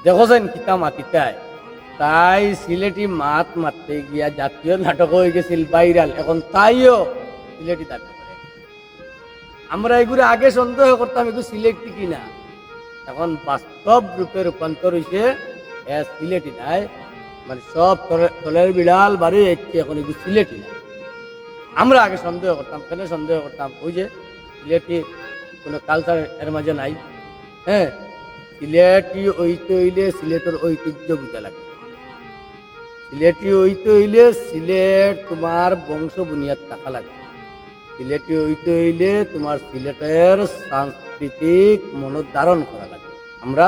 দেখছেন কিতা মাতিতায় তাই সিলেটি মাত মারতে গিয়া জাতীয় নাটক হয়ে গেছিল ভাইরাল, এখন তাইও সিলেটি দাবি করে। আমরা এগুলো আগে সন্দেহ করতাম এগুলো সিলেটি কিনা, এখন বাস্তব রূপে রূপান্তর হয়েছে সিলেটি নাই, মানে সব তলের বিড়াল বাড়ি এসছে, এখন এগুলো সিলেটি নাই। আমরা আগে সন্দেহ করতাম, কেন সন্দেহ করতাম? ওই যে সিলেটি কোনো কালচার এর মাঝে নাই। হ্যাঁ, সিলেটি হইতে হইলে সিলেটের ঐতিহ্য বুঝা লাগে। সিলেটি হইতে হইলে সিলেট তোমার বংশ বুনিয়াদ থাকা লাগে। সিলেটি হইতে হইলে তোমার সিলেটের সাংস্কৃতিক মনোধারণ করা লাগে। আমরা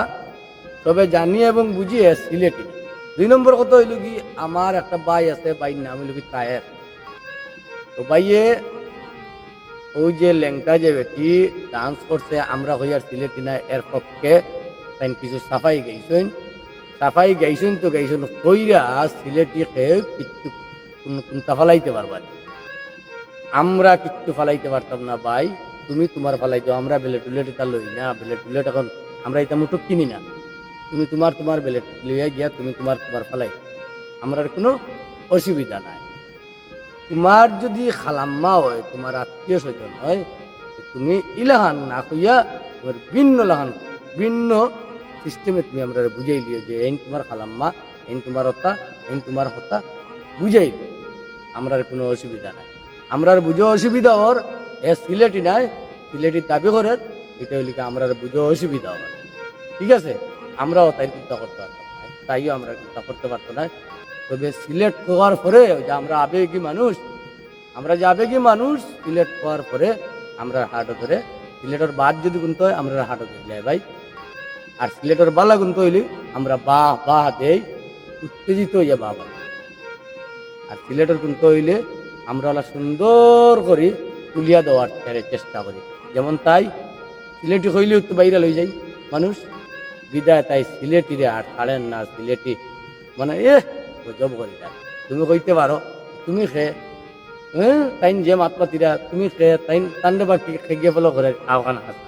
তবে জানি এবং বুঝি সিলেটি। 2 নম্বর কথা হইল কি, আমার একটা ভাই আছে, ভাইয়ের নাম হইল কি তায়ের। তো ভাইয়ে ওই যে লেংটা যে বেটি ডান্স করছে, আমরা হইয়ার সিলেটি না, এর পক্ষে কিছু সাফাই গাইছেন। সাফাই গাইছেন তো গাইছেন কইরা সিলেটি খেয়ে কিচ্ছু কোনটা ফালাইতে পারবা না। আমরা কিচ্ছু ফালাইতে পারতাম না ভাই, তুমি তোমার ফালাইতো, আমরা বেলে টুলেট এটা লই না। বেলে টুলেট এখন আমরা এটা মুঠো কিনি না, তুমি তোমার বেলে লইয়া গিয়া তুমি তোমার ফালাই, আমরা কোনো অসুবিধা নাই। তোমার যদি খালাম্মা হয়, তোমার আত্মীয় স্বজন হয়, তুমি ইলাহান না কইয়া তোমার ভিন্ন সিস্টেমে তুমি আমরা বুঝাই দিও যে এই তোমার খালাম্মা, এই তোমার হতা, এই তোমার হতা, বুঝাই দিও। আমরা কোনো অসুবিধা নাই। আমরা বুঝো অসুবিধা ওর সিলেটি নাই, সিলেটি দাবি করে, এটা হইলে আমরা বুঝো অসুবিধা ওর। ঠিক আছে, আমরাও তাই চিন্তা করতে পারতাম না, তাইও আমরা চিন্তা করতে পারতো না। তবে সিলেট হওয়ার পরে যে আমরা আবেগী মানুষ, সিলেট হওয়ার পরে আমরা হাটও ধরে, সিলেটের বাদ যদি গুনতে হয় আমরা হাটও ধরে ভাই। আর সিলেটের বালা গুনতে হইলে আমরা বাহ দেই, উত্তেজিত হইয়া বাহ। আর সিলেটের গুনতে হইলে আমরা সুন্দর করে তুলিয়া দেওয়ার চেষ্টা করি। যেমন তাই সিলেটি হইলে একটু বাইরে লই যাই মানুষ বিদায়, তাই সিলেটিরে আর ছাড়েন না। সিলেটি মানে গজব করি না। তুমি কইতে পারো তুমি খেয়ে তাই যে মাতমাতিরা তুমি খেয়ে তাই তান্ডে বা খেয়ে ফলো করে আওখান হাসা,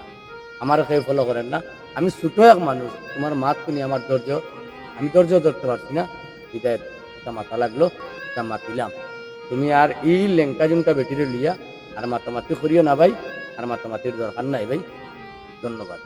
আমার খেয়ে ফলো করেন না। আমি ছোট এক মানুষ, তোমার মাত শুনি আমার আমি ধৈর্য ধরতে পারছি না, বিদায় এটা মাথা লাগলো, এটা মাতিলাম। তুমি আর এই লেঙ্কা জুমটা বেটিরে লিয়া আর মাতামাতি করিও না ভাই, আর মাতামাতির দরকার নাই ভাই। ধন্যবাদ।